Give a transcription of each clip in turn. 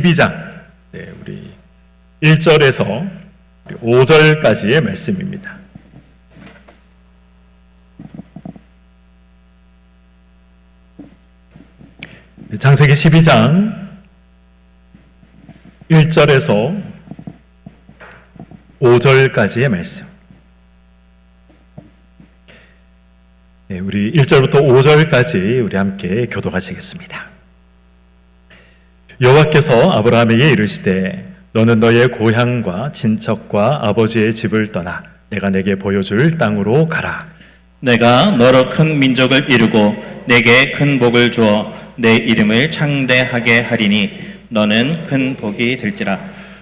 12장 우리 1절에서 5절까지의 말씀입니다. 창세기 12장 1절에서 5절까지의 말씀. 우리 1절부터 5절까지 우리 함께 교독하시겠습니다. 여호와께서 아브라함에게 이르시되 너는 너의 고향과 친척과 아버지의 집을 떠나 내가 내게 보여줄 땅으로 가라. 내가 너로 큰 민족을 이루고 내게 큰 복을 주어 내 이름을 창대하게 하리니 너는 큰 복이 될지라.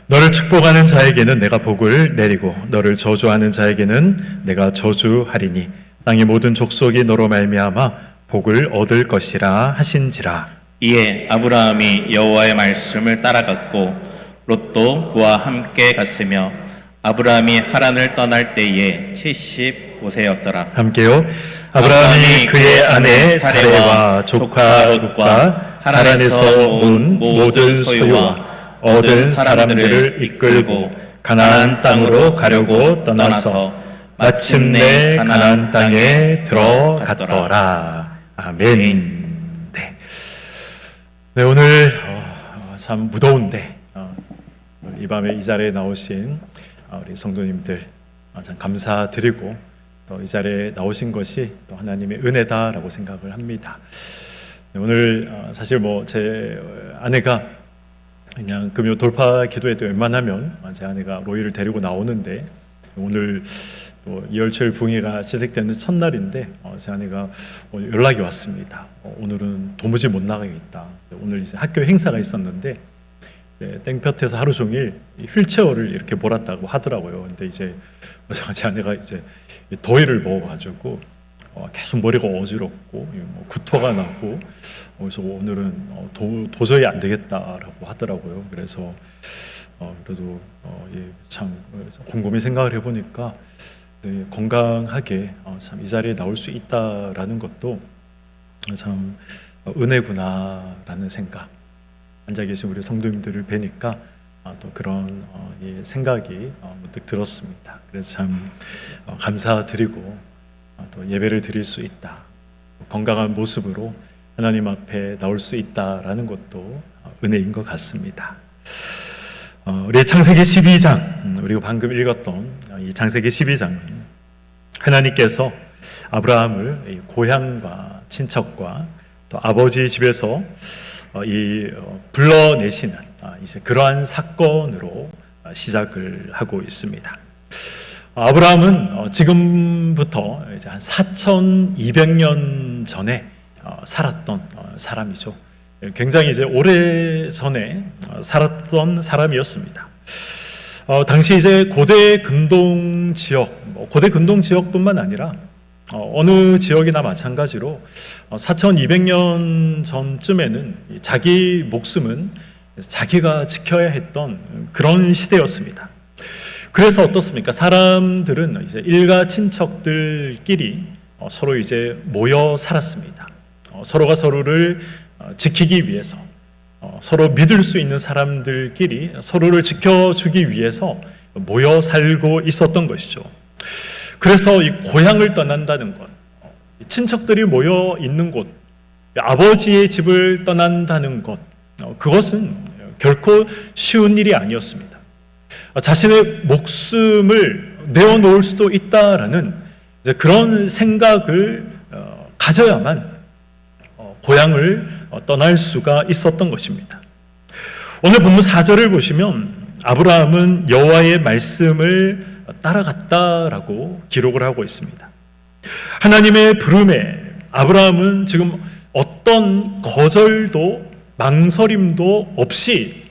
너를 축복하는 자에게는 내가 복을 내리고 너를 저주하는 자에게는 내가 저주하리니 땅의 모든 족속이 너로 말미암아 복을 얻을 것이라 하신지라. 이에 아브라함이 여호와의 말씀을 따라갔고 롯도 그와 함께 갔으며 아브라함이 하란을 떠날 때에 75세였더라. 함께요. 아브라함이 그의 아내 사레와 조카 롯과 하란에서 온 모든 소유와 얻은 사람들을 이끌고 가나안 땅으로 가려고 떠나서 마침내 가나안 땅에 들어갔더라. 아멘. 네, 오늘 참 무더운데 이 밤에 이 자리에 나오신 우리 성도님들 참 감사드리고 또 이 자리에 나오신 것이 또 하나님의 은혜다라고 생각을 합니다. 네, 오늘 사실 제 아내가 그냥 금요 돌파 기도회도 웬만하면 제 아내가 로이를 데리고 나오는데 오늘 또 이열치열 붕괴가 시작되는 첫날인데 제 아내가 오늘 연락이 왔습니다. 오늘은 도무지 못 나가겠다. 오늘 이제 학교 행사가 있었는데 이제 땡볕에서 하루 종일 휠체어를 이렇게 몰았다고 하더라고요. 근데 이제 제 아내가 이제 더위를 먹어가지고 계속 머리가 어지럽고 구토가 나고 그래서 오늘은 도저히 안 되겠다라고 하더라고요. 그래서 그래도 참 곰곰이 생각을 해보니까 네, 건강하게 참 이 자리에 나올 수 있다라는 것도 참 은혜구나라는 생각. 앉아 계신 우리 성도님들을 뵈니까 또 그런 생각이 문득 들었습니다. 그래서 참 감사드리고 또 예배를 드릴 수 있다. 건강한 모습으로 하나님 앞에 나올 수 있다라는 것도 은혜인 것 같습니다. 우리 창세기 12장, 우리가 방금 읽었던 이 창세기 12장은 하나님께서 아브라함을 고향과 친척과 또 아버지 집에서 불러내시는 이제 그러한 사건으로 시작을 하고 있습니다. 아브라함은 지금부터 이제 한 4,200년 전에 살았던 사람이죠. 굉장히 이제 오래 전에 살았던 사람이었습니다. 당시 이제 고대 근동 지역뿐만 아니라 어느 지역이나 마찬가지로 4,200년 전쯤에는 자기 목숨은 자기가 지켜야 했던 그런 시대였습니다. 그래서 어떻습니까? 사람들은 이제 일가 친척들끼리 서로 이제 모여 살았습니다. 서로가 서로를 지키기 위해서 서로 믿을 수 있는 사람들끼리 서로를 지켜주기 위해서 모여 살고 있었던 것이죠. 그래서 이 고향을 떠난다는 것, 친척들이 모여 있는 곳, 아버지의 집을 떠난다는 것, 그것은 결코 쉬운 일이 아니었습니다. 자신의 목숨을 내어놓을 수도 있다라는 그런 생각을 가져야만 고향을 떠날 수가 있었던 것입니다. 오늘 본문 4절을 보시면 아브라함은 여호와의 말씀을 따라갔다라고 기록을 하고 있습니다. 하나님의 부름에 아브라함은 지금 어떤 거절도 망설임도 없이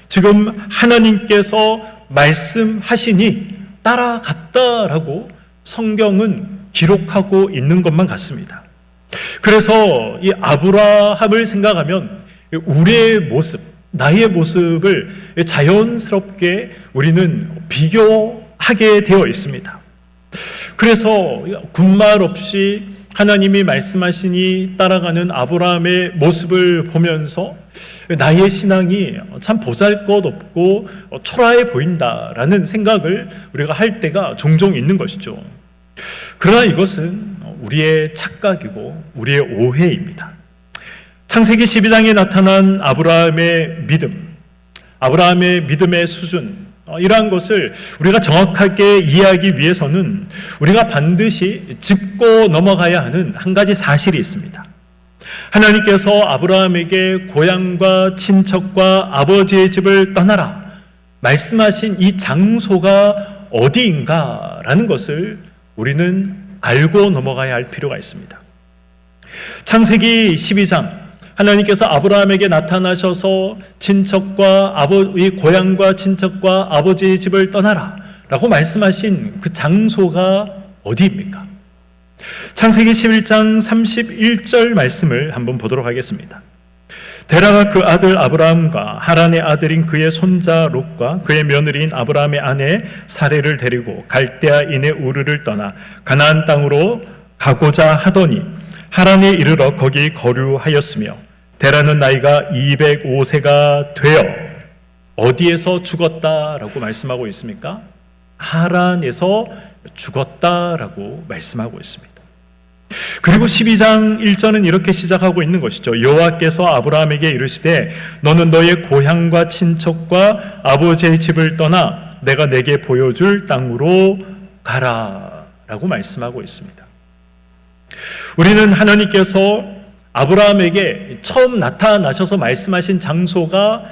지금 하나님께서 말씀하시니 따라갔다라고 성경은 기록하고 있는 것만 같습니다. 그래서 이 아브라함을 생각하면 우리의 모습, 나의 모습을 자연스럽게 우리는 비교하게 되어 있습니다. 그래서 군말 없이 하나님이 말씀하시니 따라가는 아브라함의 모습을 보면서 나의 신앙이 참 보잘것없고 초라해 보인다라는 생각을 우리가 할 때가 종종 있는 것이죠. 그러나 이것은 우리의 착각이고 우리의 오해입니다. 창세기 12장에 나타난 아브라함의 믿음, 아브라함의 믿음의 수준, 이러한 것을 우리가 정확하게 이해하기 위해서는 우리가 반드시 짚고 넘어가야 하는 한 가지 사실이 있습니다. 하나님께서 아브라함에게 고향과 친척과 아버지의 집을 떠나라 말씀하신 이 장소가 어디인가라는 것을 우리는 알고 넘어가야 할 필요가 있습니다. 창세기 12장 하나님께서 아브라함에게 나타나셔서 이 고향과 친척과 아버지의 집을 떠나라 라고 말씀하신 그 장소가 어디입니까? 창세기 11장 31절 말씀을 한번 보도록 하겠습니다. 데라가 그 아들 아브라함과 하란의 아들인 그의 손자 롯과 그의 며느리인 아브라함의 아내 사레를 데리고 갈대아인의 우르를 떠나 가나안 땅으로 가고자 하더니 하란에 이르러 거기 거류하였으며 데라는 나이가 205세가 되어 어디에서 죽었다라고 말씀하고 있습니까? 하란에서 죽었다라고 말씀하고 있습니다. 그리고 12장 1절은 이렇게 시작하고 있는 것이죠. 여호와께서 아브라함에게 이르시되 너는 너의 고향과 친척과 아버지의 집을 떠나 내가 내게 보여줄 땅으로 가라 라고 말씀하고 있습니다. 우리는 하나님께서 아브라함에게 처음 나타나셔서 말씀하신 장소가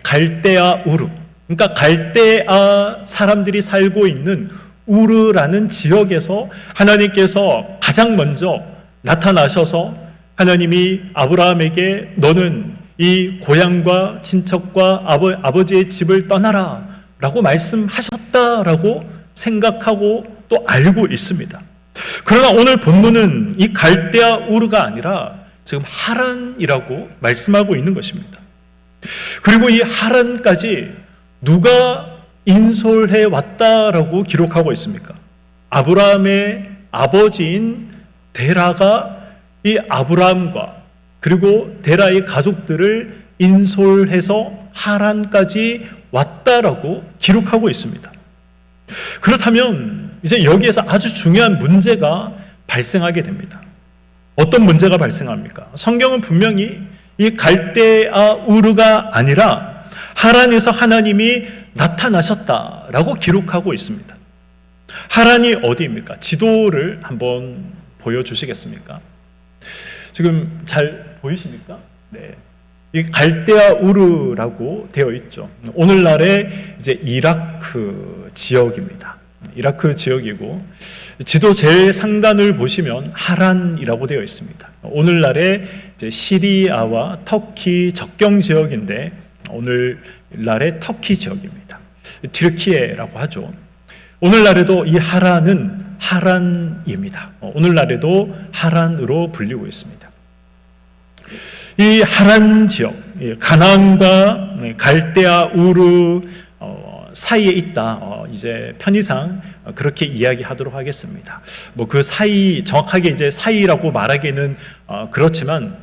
갈대아 우르, 그러니까 갈대아 사람들이 살고 있는 우르라는 지역에서 하나님께서 가장 먼저 나타나셔서 하나님이 아브라함에게 너는 이 고향과 친척과 아버지의 집을 떠나라 라고 말씀하셨다라고 생각하고 또 알고 있습니다. 그러나 오늘 본문은 이 갈대아 우르가 아니라 지금 하란이라고 말씀하고 있는 것입니다. 그리고 이 하란까지 누가 인솔해 왔다라고 기록하고 있습니까? 아브라함의 아버지인 데라가 이 아브라함과 그리고 데라의 가족들을 인솔해서 하란까지 왔다라고 기록하고 있습니다. 그렇다면 이제 여기에서 아주 중요한 문제가 발생하게 됩니다. 어떤 문제가 발생합니까? 성경은 분명히 이 갈대아 우르가 아니라 하란에서 하나님이 나타나셨다라고 기록하고 있습니다. 하란이 어디입니까? 지도를 한번 보여주시겠습니까? 지금 잘 보이십니까? 네. 이 갈대아 우르라고 되어 있죠. 오늘날의 이제 이라크 지역입니다. 이라크 지역이고 지도 제일 상단을 보시면 하란이라고 되어 있습니다. 오늘날의 이제 시리아와 터키 적경 지역인데 오늘날의 터키 지역입니다. 튀르키예라고 하죠. 오늘날에도 이 하란은 하란입니다. 오늘날에도 하란으로 불리고 있습니다. 이 하란 지역, 가나안과 갈대아 우르 사이에 있다. 이제 편의상 그렇게 이야기하도록 하겠습니다. 뭐 그 사이 정확하게 이제 사이라고 말하기는 그렇지만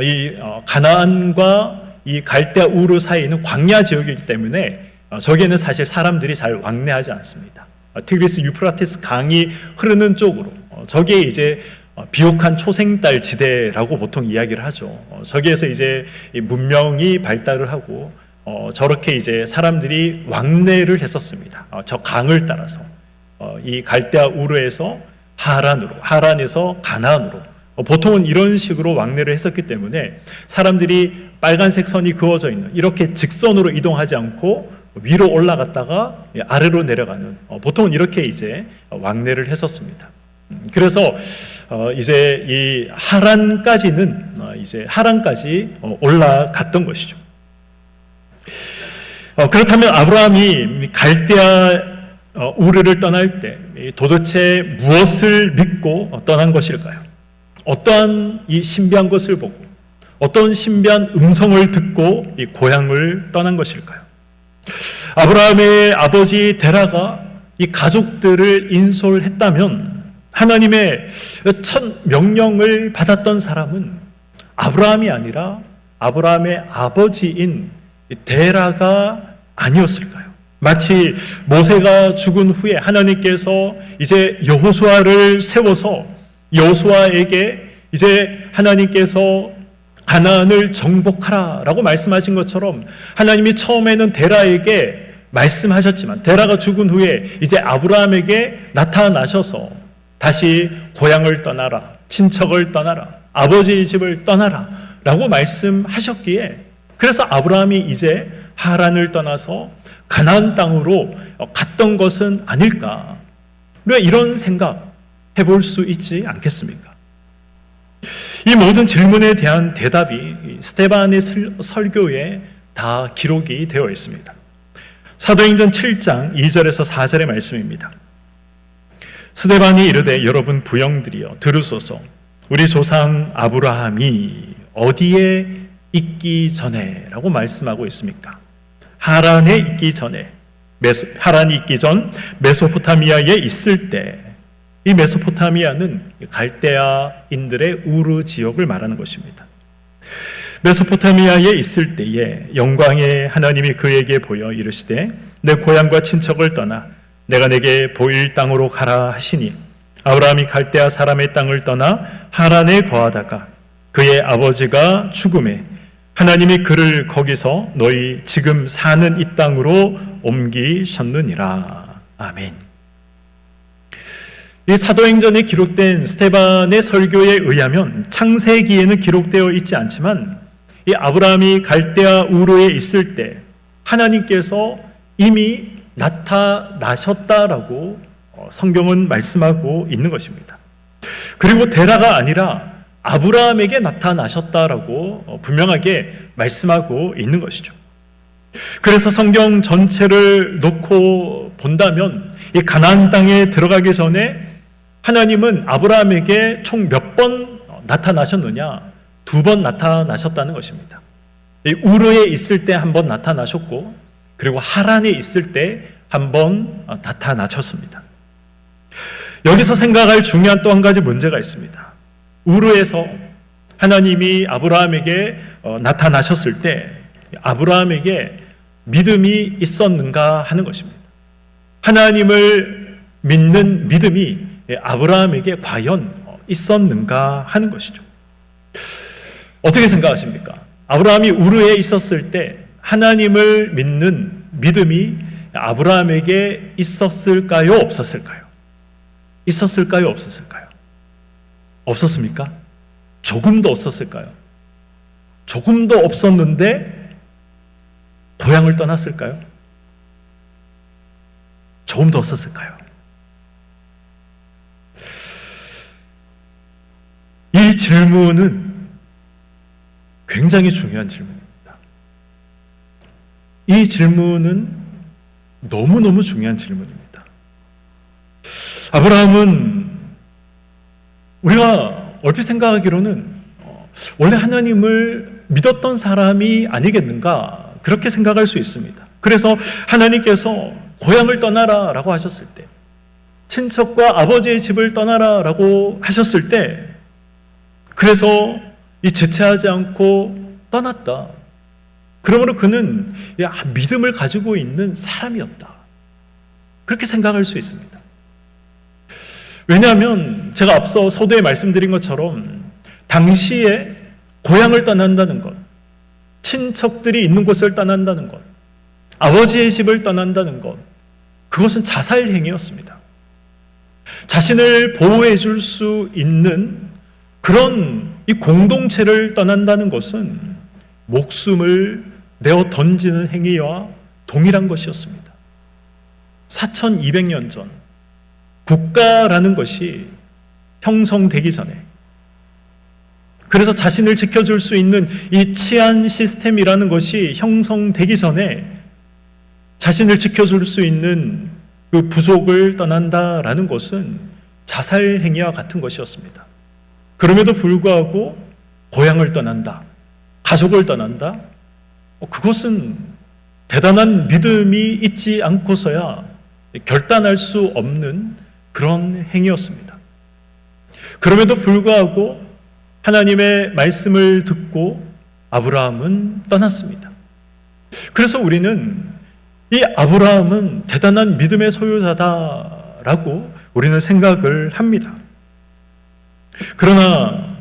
이 가나안과 이 갈대아 우르 사이에는 광야 지역이기 때문에 저기에는 사실 사람들이 잘 왕래하지 않습니다. 티그리스 유프라테스 강이 흐르는 쪽으로 저기에 이제 비옥한 초생달 지대라고 보통 이야기를 하죠. 저기에서 이제 문명이 발달을 하고 저렇게 이제 사람들이 왕래를 했었습니다. 저 강을 따라서 이 갈대아 우르에서 하란으로, 하란에서 가나안으로 보통은 이런 식으로 왕래를 했었기 때문에 사람들이 빨간색 선이 그어져 있는 이렇게 직선으로 이동하지 않고 위로 올라갔다가 아래로 내려가는 보통은 이렇게 이제 왕래를 했었습니다. 그래서 이제 이 하란까지는 이제 하란까지 올라갔던 것이죠. 그렇다면 아브라함이 갈대아 우르를 떠날 때 도대체 무엇을 믿고 떠난 것일까요? 어떠한 이 신비한 것을 보고 어떤 신비한 음성을 듣고 이 고향을 떠난 것일까요? 아브라함의 아버지 데라가 이 가족들을 인솔했다면 하나님의 첫 명령을 받았던 사람은 아브라함이 아니라 아브라함의 아버지인 데라가 아니었을까요? 마치 모세가 죽은 후에 하나님께서 이제 여호수아를 세워서 여호수아에게 이제 하나님께서 가나안을 정복하라라고 말씀하신 것처럼 하나님이 처음에는 데라에게 말씀하셨지만 데라가 죽은 후에 이제 아브라함에게 나타나셔서 다시 고향을 떠나라, 친척을 떠나라, 아버지의 집을 떠나라 라고 말씀하셨기에 그래서 아브라함이 이제 하란을 떠나서 가나안 땅으로 갔던 것은 아닐까. 왜 이런 생각 해볼 수 있지 않겠습니까? 이 모든 질문에 대한 대답이 스데반의 설교에 다 기록이 되어 있습니다. 사도행전 7장 2절에서 4절의 말씀입니다. 스데반이 이르되 여러분 부영들이여 들으소서 우리 조상 아브라함이 어디에 있기 전에 라고 말씀하고 있습니까? 하란에 있기 전에 하란이 있기 전 메소포타미아에 있을 때 이 메소포타미아는 갈대아인들의 우르 지역을 말하는 것입니다. 메소포타미아에 있을 때에 영광의 하나님이 그에게 보여 이르시되 내 고향과 친척을 떠나 내가 내게 보일 땅으로 가라 하시니 아브라함이 갈대아 사람의 땅을 떠나 하란에 거하다가 그의 아버지가 죽음에 하나님이 그를 거기서 너희 지금 사는 이 땅으로 옮기셨느니라. 아멘. 이 사도행전에 기록된 스데반의 설교에 의하면 창세기에는 기록되어 있지 않지만 이 아브라함이 갈대아 우르에 있을 때 하나님께서 이미 나타나셨다라고 성경은 말씀하고 있는 것입니다. 그리고 데라가 아니라 아브라함에게 나타나셨다라고 분명하게 말씀하고 있는 것이죠. 그래서 성경 전체를 놓고 본다면 이 가나안 땅에 들어가기 전에 하나님은 아브라함에게 총 몇 번 나타나셨느냐? 2번 나타나셨다는 것입니다. 이 우르에 있을 때 한 번 나타나셨고 그리고 하란에 있을 때 한 번 나타나셨습니다. 여기서 생각할 중요한 또 한 가지 문제가 있습니다. 우르에서 하나님이 아브라함에게 나타나셨을 때 아브라함에게 믿음이 있었는가 하는 것입니다. 하나님을 믿는 믿음이 아브라함에게 과연 있었는가 하는 것이죠. 어떻게 생각하십니까? 아브라함이 우르에 있었을 때 하나님을 믿는 믿음이 아브라함에게 있었을까요? 없었을까요? 있었을까요? 없었을까요? 없었습니까? 조금 더 없었을까요? 조금 더 없었는데 고향을 떠났을까요? 조금 더 없었을까요? 이 질문은 굉장히 중요한 질문입니다. 이 질문은 너무너무 중요한 질문입니다. 아브라함은 우리가 얼핏 생각하기로는 원래 하나님을 믿었던 사람이 아니겠는가 그렇게 생각할 수 있습니다. 그래서 하나님께서 고향을 떠나라 라고 하셨을 때 친척과 아버지의 집을 떠나라 라고 하셨을 때 그래서 이 지체하지 않고 떠났다. 그러므로 그는 믿음을 가지고 있는 사람이었다. 그렇게 생각할 수 있습니다. 왜냐하면 제가 앞서 서두에 말씀드린 것처럼 당시에 고향을 떠난다는 것, 친척들이 있는 곳을 떠난다는 것, 아버지의 집을 떠난다는 것, 그것은 자살 행위였습니다. 자신을 보호해 줄 수 있는 그런 이 공동체를 떠난다는 것은 목숨을 내어 던지는 행위와 동일한 것이었습니다. 4200년 전 국가라는 것이 형성되기 전에 그래서 자신을 지켜줄 수 있는 이 치안 시스템이라는 것이 형성되기 전에 자신을 지켜줄 수 있는 그 부족을 떠난다라는 것은 자살 행위와 같은 것이었습니다. 그럼에도 불구하고 고향을 떠난다, 가족을 떠난다, 그것은 대단한 믿음이 있지 않고서야 결단할 수 없는 그런 행위였습니다. 그럼에도 불구하고 하나님의 말씀을 듣고 아브라함은 떠났습니다. 그래서 우리는 이 아브라함은 대단한 믿음의 소유자다라고 우리는 생각을 합니다. 그러나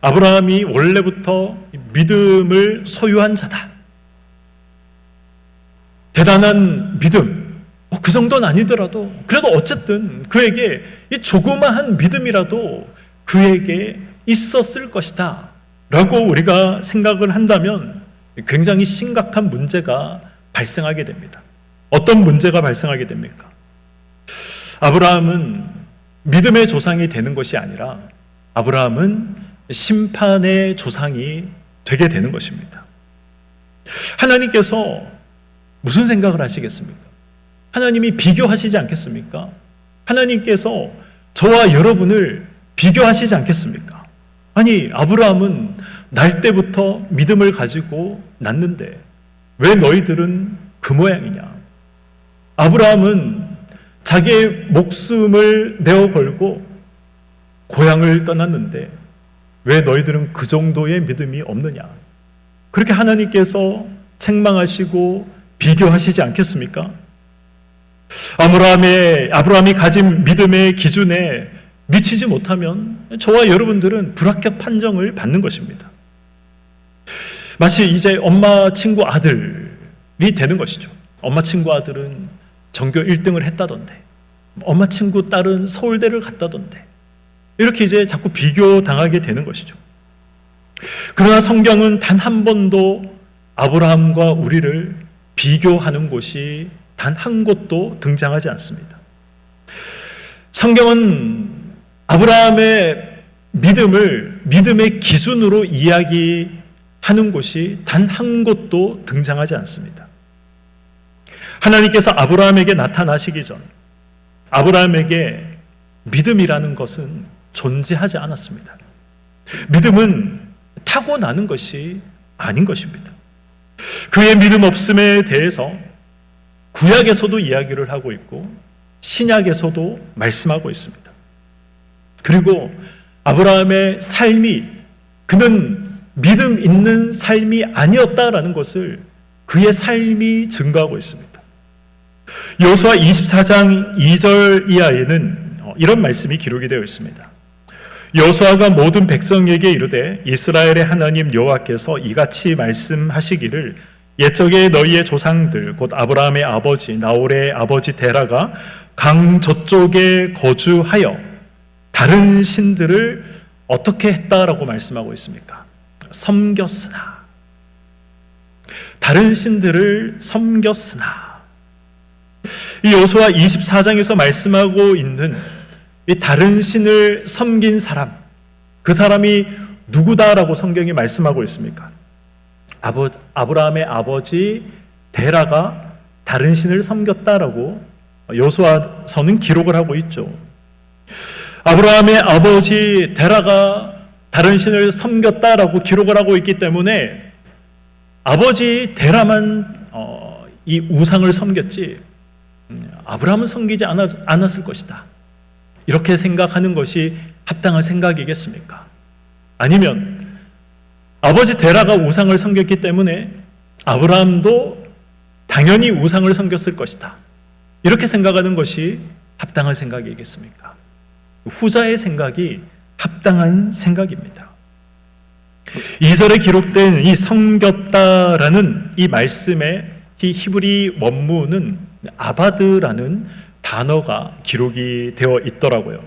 아브라함이 원래부터 믿음을 소유한 자다. 대단한 믿음, 그 정도는 아니더라도 그래도 어쨌든 그에게 이 조그마한 믿음이라도 그에게 있었을 것이다 라고 우리가 생각을 한다면 굉장히 심각한 문제가 발생하게 됩니다. 어떤 문제가 발생하게 됩니까? 아브라함은 믿음의 조상이 되는 것이 아니라 아브라함은 심판의 조상이 되게 되는 것입니다. 하나님께서 무슨 생각을 하시겠습니까? 하나님이 비교하시지 않겠습니까? 하나님께서 저와 여러분을 비교하시지 않겠습니까? 아니, 아브라함은 날 때부터 믿음을 가지고 났는데 왜 너희들은 그 모양이냐? 아브라함은 자기의 목숨을 내어 걸고 고향을 떠났는데 왜 너희들은 그 정도의 믿음이 없느냐? 그렇게 하나님께서 책망하시고 비교하시지 않겠습니까? 아브라함이 가진 믿음의 기준에 미치지 못하면 저와 여러분들은 불합격 판정을 받는 것입니다. 마치 이제 엄마 친구 아들이 되는 것이죠. 엄마 친구 아들은 전교 1등을 했다던데, 엄마 친구 딸은 서울대를 갔다던데, 이렇게 이제 자꾸 비교당하게 되는 것이죠. 그러나 성경은 단 한 번도 아브라함과 우리를 비교하는 곳이 단 한 곳도 등장하지 않습니다. 성경은 아브라함의 믿음을 믿음의 기준으로 이야기하는 곳이 단 한 곳도 등장하지 않습니다. 하나님께서 아브라함에게 나타나시기 전 아브라함에게 믿음이라는 것은 존재하지 않았습니다. 믿음은 타고나는 것이 아닌 것입니다. 그의 믿음 없음에 대해서 구약에서도 이야기를 하고 있고 신약에서도 말씀하고 있습니다. 그리고 아브라함의 삶이 그는 믿음 있는 삶이 아니었다라는 것을 그의 삶이 증거하고 있습니다. 여호수아 24장 2절 이하에는 이런 말씀이 기록이 되어 있습니다. 여호수아가 모든 백성에게 이르되 이스라엘의 하나님 여호와께서 이같이 말씀하시기를 옛적에 너희의 조상들 곧 아브라함의 아버지 나홀의 아버지 데라가 강 저쪽에 거주하여 다른 신들을 어떻게 했다라고 말씀하고 있습니까? 섬겼으나, 다른 신들을 섬겼으나. 이 여호수아 24장에서 말씀하고 있는 이 다른 신을 섬긴 사람, 그 사람이 누구다라고 성경이 말씀하고 있습니까? 아브라함의 아버지 데라가 다른 신을 섬겼다라고 여호수아서는 기록을 하고 있죠. 아브라함의 아버지 데라가 다른 신을 섬겼다라고 기록을 하고 있기 때문에 아버지 데라만 이 우상을 섬겼지 아브라함은 섬기지 않았을 것이다, 이렇게 생각하는 것이 합당한 생각이겠습니까? 아니면 아버지 데라가 우상을 섬겼기 때문에 아브라함도 당연히 우상을 섬겼을 것이다, 이렇게 생각하는 것이 합당한 생각이겠습니까? 후자의 생각이 합당한 생각입니다. 2절에 기록된 이 섬겼다라는 이 말씀의 이 히브리 원문은 아바드라는 단어가 기록이 되어 있더라고요.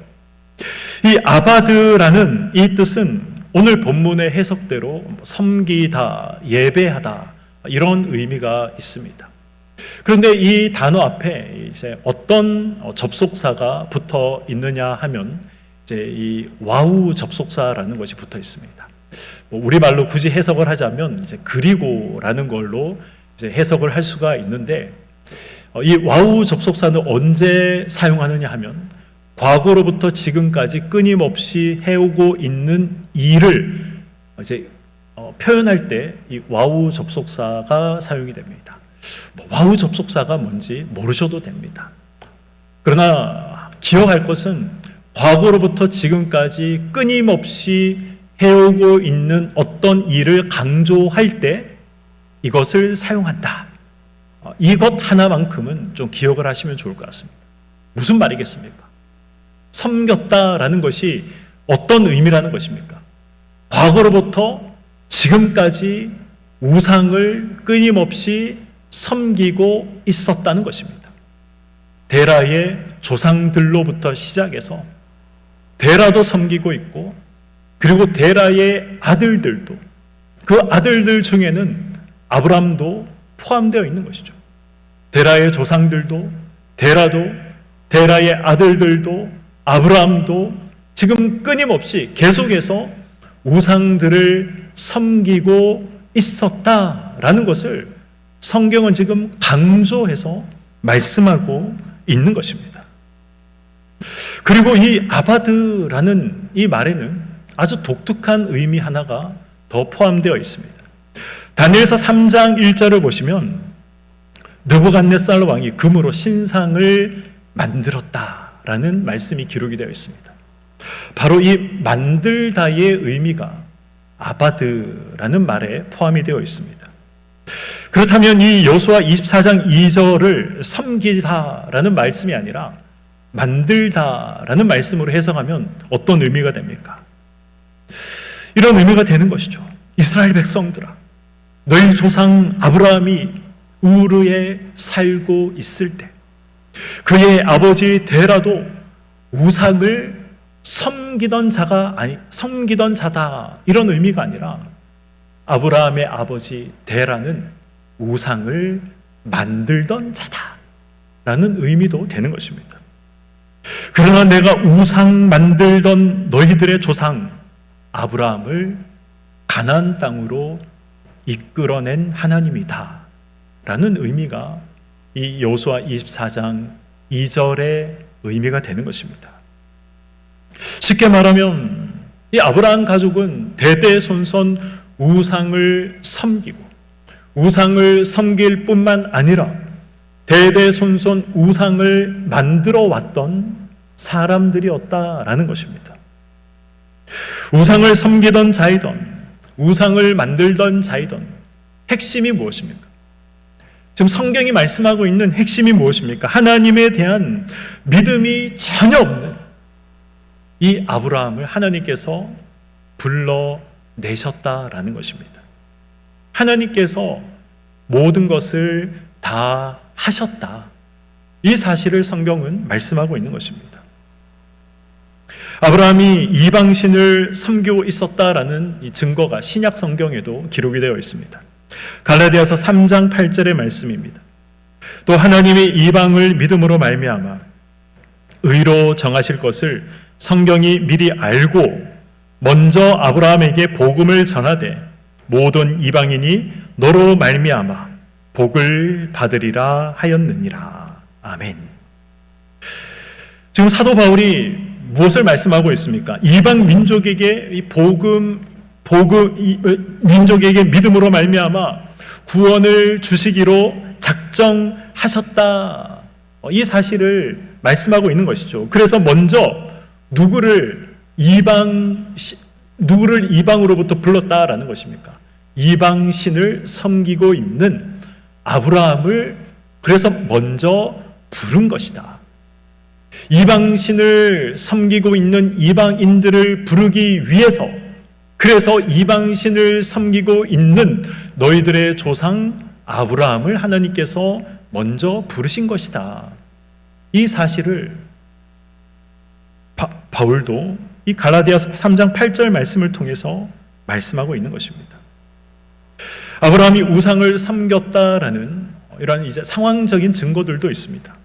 이 아바드라는 이 뜻은 오늘 본문의 해석대로 섬기다, 예배하다, 이런 의미가 있습니다. 그런데 이 단어 앞에 이제 어떤 접속사가 붙어 있느냐 하면 이제 이 와우 접속사라는 것이 붙어 있습니다. 우리말로 굳이 해석을 하자면 이제 그리고라는 걸로 이제 해석을 할 수가 있는데, 이 와우 접속사는 언제 사용하느냐 하면 과거로부터 지금까지 끊임없이 해오고 있는 일을 이제 표현할 때 이 와우 접속사가 사용이 됩니다. 와우 접속사가 뭔지 모르셔도 됩니다. 그러나 기억할 것은 과거로부터 지금까지 끊임없이 해오고 있는 어떤 일을 강조할 때 이것을 사용한다. 이것 하나만큼은 좀 기억을 하시면 좋을 것 같습니다. 무슨 말이겠습니까? 섬겼다라는 것이 어떤 의미라는 것입니까? 과거로부터 지금까지 우상을 끊임없이 섬기고 있었다는 것입니다. 데라의 조상들로부터 시작해서 데라도 섬기고 있고, 그리고 데라의 아들들도, 그 아들들 중에는 아브람도 포함되어 있는 것이죠. 데라의 조상들도, 데라도, 데라의 아들들도, 아브람도 지금 끊임없이 계속해서 우상들을 섬기고 있었다라는 것을 성경은 지금 강조해서 말씀하고 있는 것입니다. 그리고 이 아바드라는 이 말에는 아주 독특한 의미 하나가 더 포함되어 있습니다. 다니엘서 3장 1절을 보시면 느부갓네살 왕이 금으로 신상을 만들었다라는 말씀이 기록이 되어 있습니다. 바로 이 만들다의 의미가 아바드라는 말에 포함이 되어 있습니다. 그렇다면 이 여호수아 24장 2절을 섬기다라는 말씀이 아니라 만들다라는 말씀으로 해석하면 어떤 의미가 됩니까? 이런 의미가 되는 것이죠. 이스라엘 백성들아, 너희 조상 아브라함이 우르에 살고 있을 때 그의 아버지 데라도 우상을 섬기던 자다, 이런 의미가 아니라 아브라함의 아버지 데라는 우상을 만들던 자다라는 의미도 되는 것입니다. 그러나 내가 우상 만들던 너희들의 조상 아브라함을 가나안 땅으로 이끌어낸 하나님이다 라는 의미가 이 여호수아 24장 2절의 의미가 되는 것입니다. 쉽게 말하면 이 아브라함 가족은 대대손손 우상을 섬기고 우상을 섬길 뿐만 아니라 대대손손 우상을 만들어 왔던 사람들이었다라는 것입니다. 우상을 섬기던 자이던 우상을 만들던 자이던 핵심이 무엇입니까? 지금 성경이 말씀하고 있는 핵심이 무엇입니까? 하나님에 대한 믿음이 전혀 없는 이 아브라함을 하나님께서 불러내셨다라는 것입니다. 하나님께서 모든 것을 다 하셨다. 이 사실을 성경은 말씀하고 있는 것입니다. 아브라함이 이방신을 섬기고 있었다라는 이 증거가 신약 성경에도 기록이 되어 있습니다. 갈라디아서 3장 8절의 말씀입니다. 또 하나님이 이방을 믿음으로 말미암아 의로 정하실 것을 성경이 미리 알고 먼저 아브라함에게 복음을 전하되 모든 이방인이 너로 말미암아 복을 받으리라 하였느니라. 아멘. 지금 사도 바울이 무엇을 말씀하고 있습니까? 이방 민족에게 이 민족에게 믿음으로 말미암아 구원을 주시기로 작정하셨다. 이 사실을 말씀하고 있는 것이죠. 그래서 먼저 누구를 이방으로부터 불렀다라는 것입니까? 이방신을 섬기고 있는 아브라함을 그래서 먼저 부른 것이다. 이방신을 섬기고 있는 이방인들을 부르기 위해서, 그래서 이방신을 섬기고 있는 너희들의 조상 아브라함을 하나님께서 먼저 부르신 것이다. 이 사실을 바울도 이 갈라디아서 3장 8절 말씀을 통해서 말씀하고 있는 것입니다. 아브라함이 우상을 섬겼다라는 이러한 이제 상황적인 증거들도 있습니다.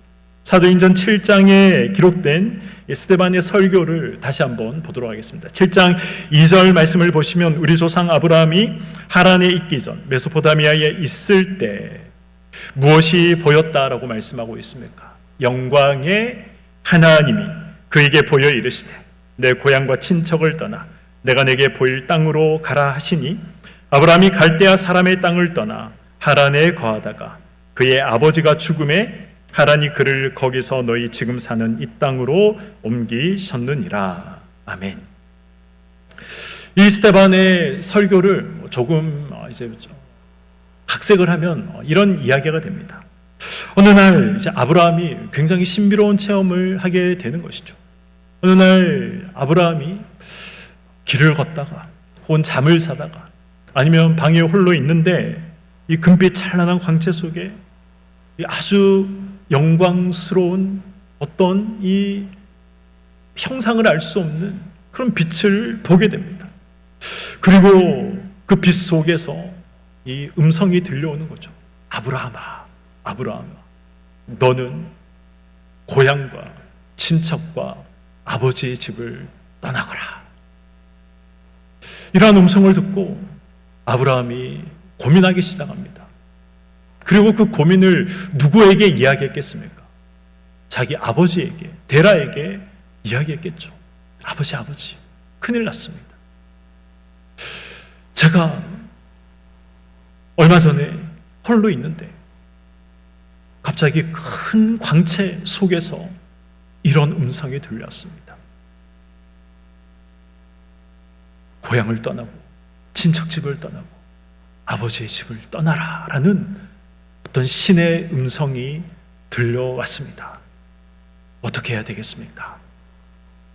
사도행전 7장에 기록된 스데반의 설교를 다시 한번 보도록 하겠습니다. 7장 2절 말씀을 보시면 우리 조상 아브라함이 하란에 있기 전 메소포타미아에 있을 때 무엇이 보였다라고 말씀하고 있습니까? 영광의 하나님이 그에게 보여 이르시되 내 고향과 친척을 떠나 내가 내게 보일 땅으로 가라 하시니 아브라함이 갈대아 사람의 땅을 떠나 하란에 거하다가 그의 아버지가 죽음에 하란이 그를 거기서 너희 지금 사는 이 땅으로 옮기셨느니라. 아멘. 이 스데반의 설교를 조금 이제 각색을 하면 이런 이야기가 됩니다. 어느 날 이제 아브라함이 굉장히 신비로운 체험을 하게 되는 것이죠. 어느 날 아브라함이 길을 걷다가 혹은 잠을 자다가 아니면 방에 홀로 있는데 이 금빛 찬란한 광채 속에 이 아주 영광스러운 어떤 이 형상을 알 수 없는 그런 빛을 보게 됩니다. 그리고 그 빛 속에서 이 음성이 들려오는 거죠. 아브라함아, 아브라함아, 너는 고향과 친척과 아버지의 집을 떠나거라. 이러한 음성을 듣고 아브라함이 고민하기 시작합니다. 그리고 그 고민을 누구에게 이야기했겠습니까? 자기 아버지에게, 데라에게 이야기했겠죠. 아버지, 큰일 났습니다. 제가 얼마 전에 홀로 있는데 갑자기 큰 광채 속에서 이런 음성이 들렸습니다. 고향을 떠나고 친척집을 떠나고 아버지의 집을 떠나라 라는 어떤 신의 음성이 들려왔습니다. 어떻게 해야 되겠습니까?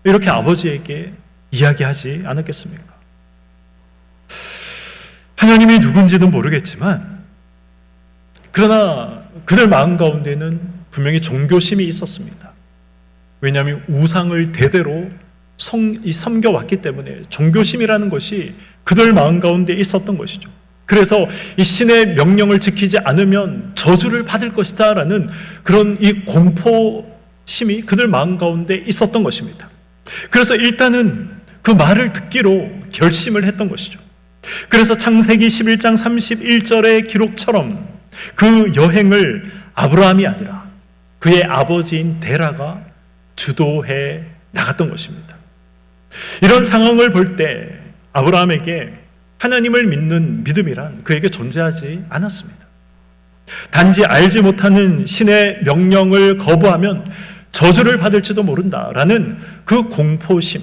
이렇게 아버지에게 이야기하지 않았겠습니까? 하나님이 누군지는 모르겠지만 그러나 그들 마음 가운데는 분명히 종교심이 있었습니다. 왜냐하면 우상을 대대로 섬겨왔기 때문에 종교심이라는 것이 그들 마음 가운데 있었던 것이죠. 그래서 이 신의 명령을 지키지 않으면 저주를 받을 것이다 라는 그런 이 공포심이 그들 마음 가운데 있었던 것입니다. 그래서 일단은 그 말을 듣기로 결심을 했던 것이죠. 그래서 창세기 11장 31절의 기록처럼 그 여행을 아브라함이 아니라 그의 아버지인 데라가 주도해 나갔던 것입니다. 이런 상황을 볼 때 아브라함에게 하나님을 믿는 믿음이란 그에게 존재하지 않았습니다. 단지 알지 못하는 신의 명령을 거부하면 저주를 받을지도 모른다라는 그 공포심,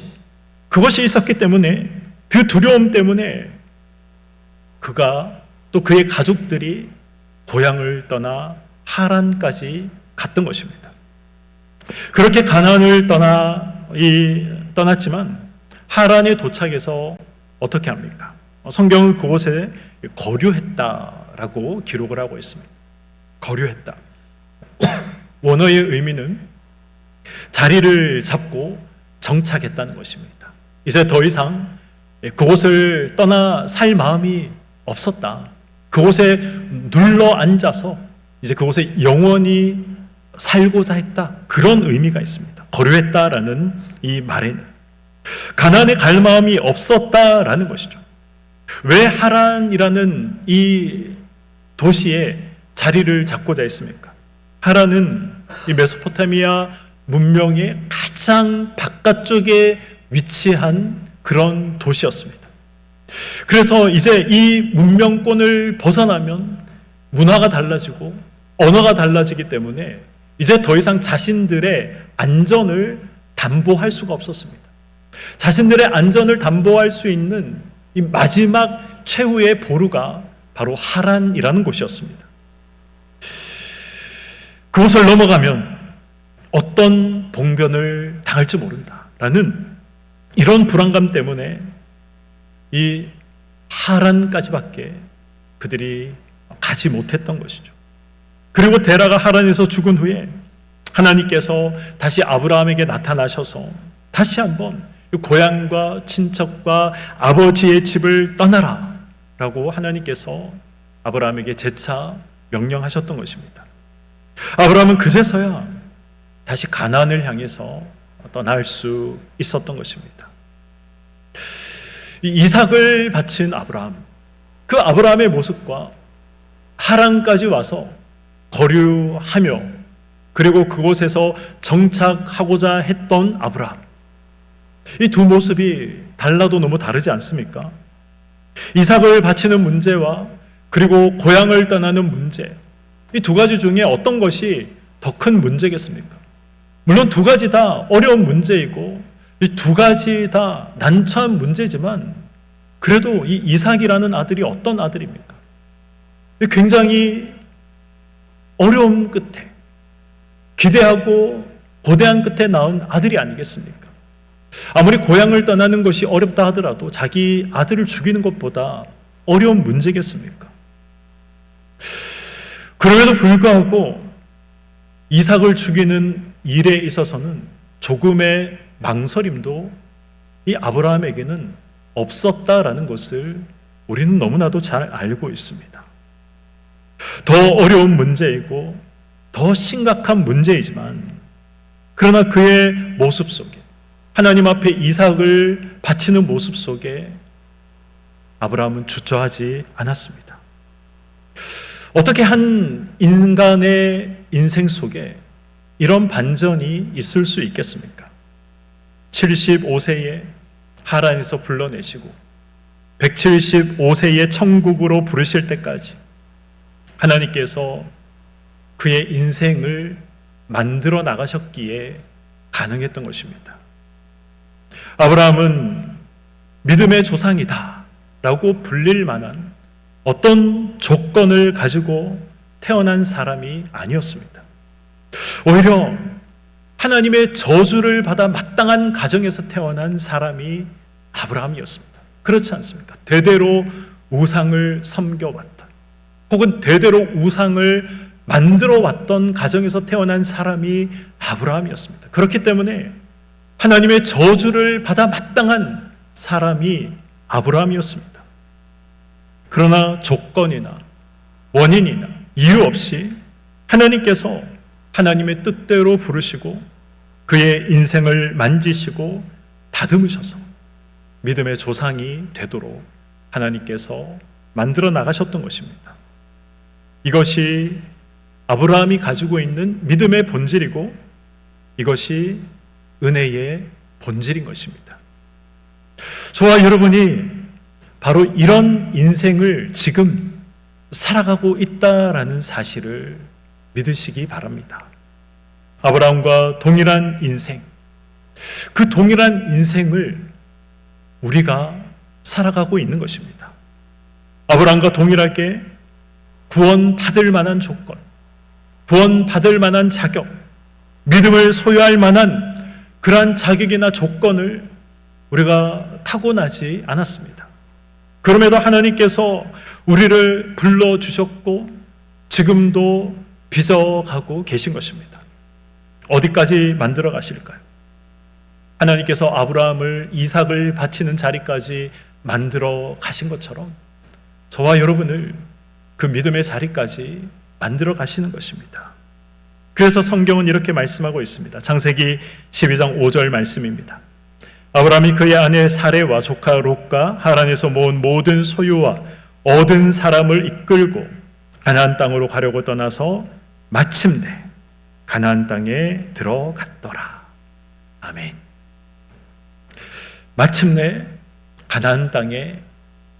그것이 있었기 때문에 그 두려움 때문에 그가 또 그의 가족들이 고향을 떠나 하란까지 갔던 것입니다. 그렇게 가나안을 떠났지만 하란에 도착해서 어떻게 합니까? 성경은 그곳에 거류했다라고 기록을 하고 있습니다. 거류했다. 원어의 의미는 자리를 잡고 정착했다는 것입니다. 이제 더 이상 그곳을 떠나 살 마음이 없었다. 그곳에 눌러 앉아서 이제 그곳에 영원히 살고자 했다. 그런 의미가 있습니다. 거류했다라는 이 말에는 가나안에 갈 마음이 없었다라는 것이죠. 왜 하란이라는 이 도시에 자리를 잡고자 했습니까? 하란은 이 메소포타미아 문명의 가장 바깥쪽에 위치한 그런 도시였습니다. 그래서 이제 이 문명권을 벗어나면 문화가 달라지고 언어가 달라지기 때문에 이제 더 이상 자신들의 안전을 담보할 수가 없었습니다. 자신들의 안전을 담보할 수 있는 이 마지막 최후의 보루가 바로 하란이라는 곳이었습니다. 그곳을 넘어가면 어떤 봉변을 당할지 모른다라는 이런 불안감 때문에 이 하란까지밖에 그들이 가지 못했던 것이죠. 그리고 데라가 하란에서 죽은 후에 하나님께서 다시 아브라함에게 나타나셔서 다시 한번 고향과 친척과 아버지의 집을 떠나라 라고 하나님께서 아브라함에게 재차 명령하셨던 것입니다. 아브라함은 그제서야 다시 가나안을 향해서 떠날 수 있었던 것입니다. 이삭을 바친 아브라함, 그 아브라함의 모습과 하란까지 와서 거류하며 그리고 그곳에서 정착하고자 했던 아브라함, 이 두 모습이 달라도 너무 다르지 않습니까? 이삭을 바치는 문제와 그리고 고향을 떠나는 문제, 이 두 가지 중에 어떤 것이 더 큰 문제겠습니까? 물론 두 가지 다 어려운 문제이고 이 두 가지 다 난처한 문제지만 그래도 이 이삭이라는 아들이 어떤 아들입니까? 굉장히 어려움 끝에, 기대하고 고대한 끝에 낳은 아들이 아니겠습니까? 아무리 고향을 떠나는 것이 어렵다 하더라도 자기 아들을 죽이는 것보다 어려운 문제겠습니까? 그럼에도 불구하고 이삭을 죽이는 일에 있어서는 조금의 망설임도 이 아브라함에게는 없었다라는 것을 우리는 너무나도 잘 알고 있습니다. 더 어려운 문제이고 더 심각한 문제이지만 그러나 그의 모습 속에, 하나님 앞에 이삭을 바치는 모습 속에 아브라함은 주저하지 않았습니다. 어떻게 한 인간의 인생 속에 이런 반전이 있을 수 있겠습니까? 75세에 하란에서 불러내시고 175세에 천국으로 부르실 때까지 하나님께서 그의 인생을 만들어 나가셨기에 가능했던 것입니다. 아브라함은 믿음의 조상이다 라고 불릴 만한 어떤 조건을 가지고 태어난 사람이 아니었습니다. 오히려 하나님의 저주를 받아 마땅한 가정에서 태어난 사람이 아브라함이었습니다. 그렇지 않습니까? 대대로 우상을 섬겨왔던, 혹은 대대로 우상을 만들어 왔던 가정에서 태어난 사람이 아브라함이었습니다. 그렇기 때문에 하나님의 저주를 받아 마땅한 사람이 아브라함이었습니다. 그러나 조건이나 원인이나 이유 없이 하나님께서 하나님의 뜻대로 부르시고 그의 인생을 만지시고 다듬으셔서 믿음의 조상이 되도록 하나님께서 만들어 나가셨던 것입니다. 이것이 아브라함이 가지고 있는 믿음의 본질이고 이것이 은혜의 본질인 것입니다. 저와 여러분이 바로 이런 인생을 지금 살아가고 있다라는 사실을 믿으시기 바랍니다. 아브라함과 동일한 인생, 그 동일한 인생을 우리가 살아가고 있는 것입니다. 아브라함과 동일하게 구원받을 만한 조건, 구원받을 만한 자격, 믿음을 소유할 만한 그러한 자격이나 조건을 우리가 타고나지 않았습니다. 그럼에도 하나님께서 우리를 불러주셨고 지금도 빚어가고 계신 것입니다. 어디까지 만들어 가실까요? 하나님께서 아브라함을 이삭을 바치는 자리까지 만들어 가신 것처럼 저와 여러분을 그 믿음의 자리까지 만들어 가시는 것입니다. 그래서 성경은 이렇게 말씀하고 있습니다. 창세기 12장 5절 말씀입니다. 아브라함이 그의 아내 사레와 조카 롯과 하란에서 모은 모든 소유와 얻은 사람을 이끌고 가나안 땅으로 가려고 떠나서 마침내 가나안 땅에 들어갔더라. 아멘. 마침내 가나안 땅에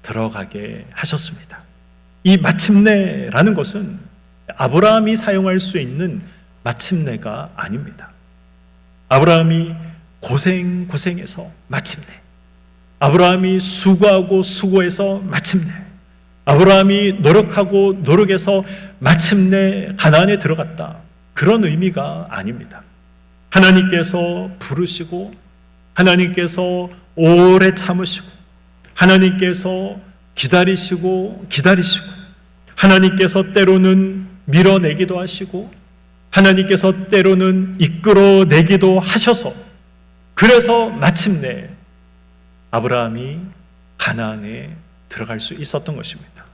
들어가게 하셨습니다. 이 마침내라는 것은 아브라함이 사용할 수 있는 마침내가 아닙니다. 아브라함이 고생해서 마침내, 아브라함이 수고하고 수고해서 마침내, 아브라함이 노력하고 노력해서 마침내 가나안에 들어갔다, 그런 의미가 아닙니다. 하나님께서 부르시고 하나님께서 오래 참으시고 하나님께서 기다리시고 하나님께서 때로는 밀어내기도 하시고 하나님께서 때로는 이끌어내기도 하셔서 그래서 마침내 아브라함이 가나안에 들어갈 수 있었던 것입니다.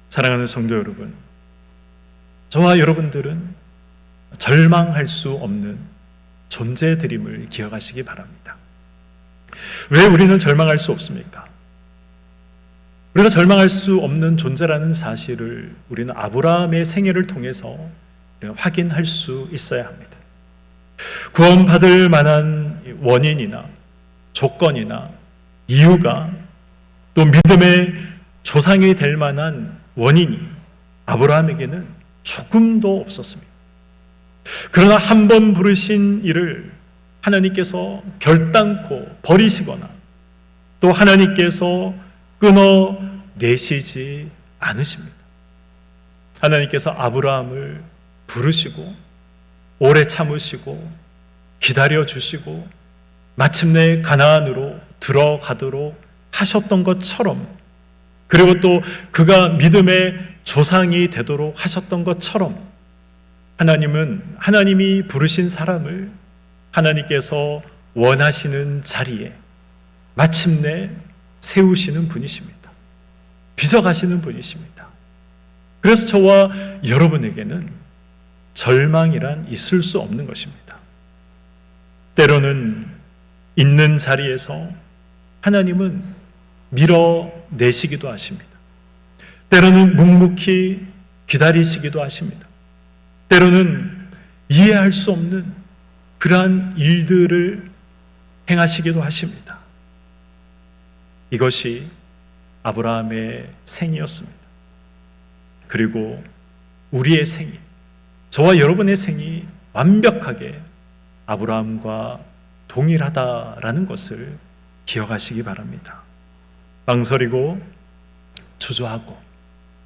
사랑하는 성도 여러분, 저와 여러분들은 절망할 수 없는 존재들임을 기억하시기 바랍니다. 왜 우리는 절망할 수 없습니까? 우리가 절망할 수 없는 존재라는 사실을 우리는 아브라함의 생애를 통해서 확인할 수 있어야 합니다. 구원받을 만한 원인이나 조건이나 이유가 또 믿음의 조상이 될 만한 원인이 아브라함에게는 조금도 없었습니다. 그러나 한 번 부르신 이를 하나님께서 결단코 버리시거나 또 하나님께서 끊어내시지 않으십니다. 하나님께서 아브라함을 부르시고 오래 참으시고 기다려주시고 마침내 가나안으로 들어가도록 하셨던 것처럼, 그리고 또 그가 믿음의 조상이 되도록 하셨던 것처럼, 하나님은 하나님이 부르신 사람을 하나님께서 원하시는 자리에 마침내 세우시는 분이십니다. 빚어가시는 분이십니다. 그래서 저와 여러분에게는 절망이란 있을 수 없는 것입니다. 때로는 있는 자리에서 하나님은 밀어내시기도 하십니다. 때로는 묵묵히 기다리시기도 하십니다. 때로는 이해할 수 없는 그러한 일들을 행하시기도 하십니다. 이것이 아브라함의 생이었습니다. 그리고 우리의 생이, 저와 여러분의 생이 완벽하게 아브라함과 동일하다라는 것을 기억하시기 바랍니다. 망설이고 주저하고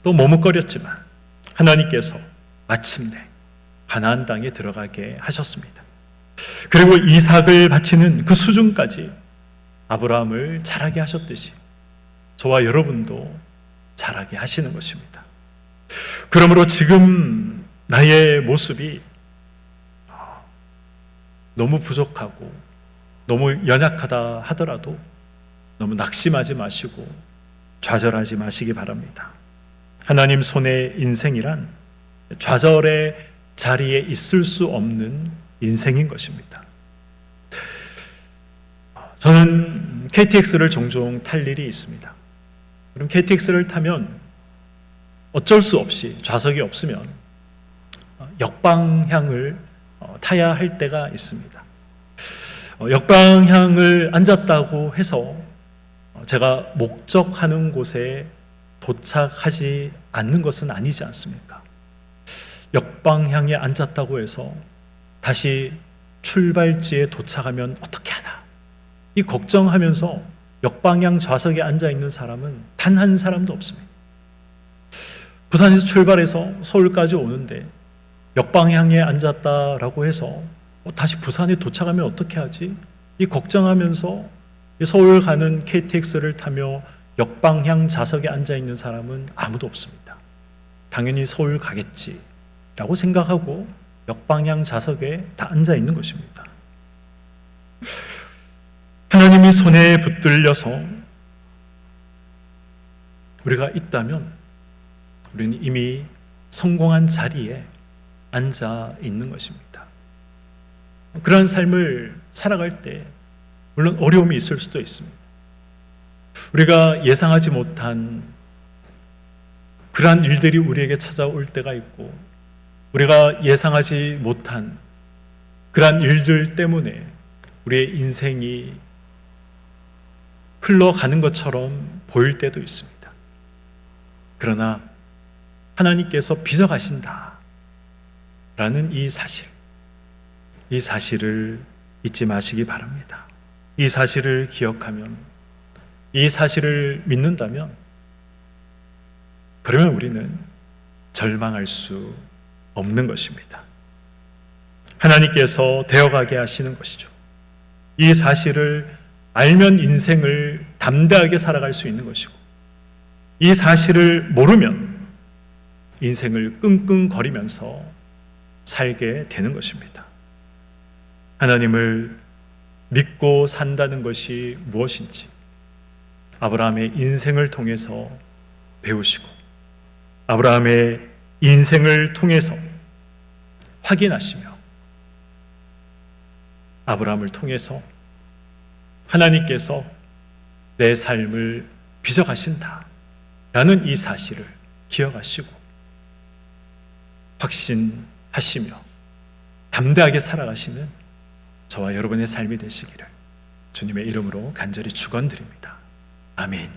또 머뭇거렸지만 하나님께서 마침내 가나안 땅에 들어가게 하셨습니다. 그리고 이삭을 바치는 그 수준까지 아브라함을 자라게 하셨듯이 저와 여러분도 자라게 하시는 것입니다. 그러므로 지금 나의 모습이 너무 부족하고 너무 연약하다 하더라도 너무 낙심하지 마시고 좌절하지 마시기 바랍니다. 하나님 손의 인생이란 좌절의 자리에 있을 수 없는 인생인 것입니다. 저는 KTX를 종종 탈 일이 있습니다. 그럼 KTX를 타면 어쩔 수 없이 좌석이 없으면 역방향을 타야 할 때가 있습니다. 역방향을 앉았다고 해서 제가 목적하는 곳에 도착하지 않는 것은 아니지 않습니까? 역방향에 앉았다고 해서 다시 출발지에 도착하면 어떻게 하나, 이 걱정하면서 역방향 좌석에 앉아 있는 사람은 단 한 사람도 없습니다. 부산에서 출발해서 서울까지 오는데 역방향에 앉았다라고 해서 다시 부산에 도착하면 어떻게 하지? 이 걱정하면서 서울 가는 KTX를 타며 역방향 좌석에 앉아 있는 사람은 아무도 없습니다. 당연히 서울 가겠지라고 생각하고 역방향 좌석에 다 앉아 있는 것입니다. 하나님이 손에 붙들려서 우리가 있다면 우리는 이미 성공한 자리에 앉아 있는 것입니다. 그러한 삶을 살아갈 때 물론 어려움이 있을 수도 있습니다. 우리가 예상하지 못한 그러한 일들이 우리에게 찾아올 때가 있고, 우리가 예상하지 못한 그러한 일들 때문에 우리의 인생이 흘러가는 것처럼 보일 때도 있습니다. 그러나 하나님께서 빚어가신다 라는 이 사실을 잊지 마시기 바랍니다. 이 사실을 기억하면, 이 사실을 믿는다면, 그러면 우리는 절망할 수 없는 것입니다. 하나님께서 되어가게 하시는 것이죠. 이 사실을 알면 인생을 담대하게 살아갈 수 있는 것이고, 이 사실을 모르면 인생을 끙끙거리면서 살게 되는 것입니다. 하나님을 믿고 산다는 것이 무엇인지 아브라함의 인생을 통해서 배우시고, 아브라함의 인생을 통해서 확인하시며, 아브라함을 통해서 하나님께서 내 삶을 빚어가신다 라는 이 사실을 기억하시고 확신하시며 담대하게 살아가시는 저와 여러분의 삶이 되시기를 주님의 이름으로 간절히 축원드립니다. 아멘.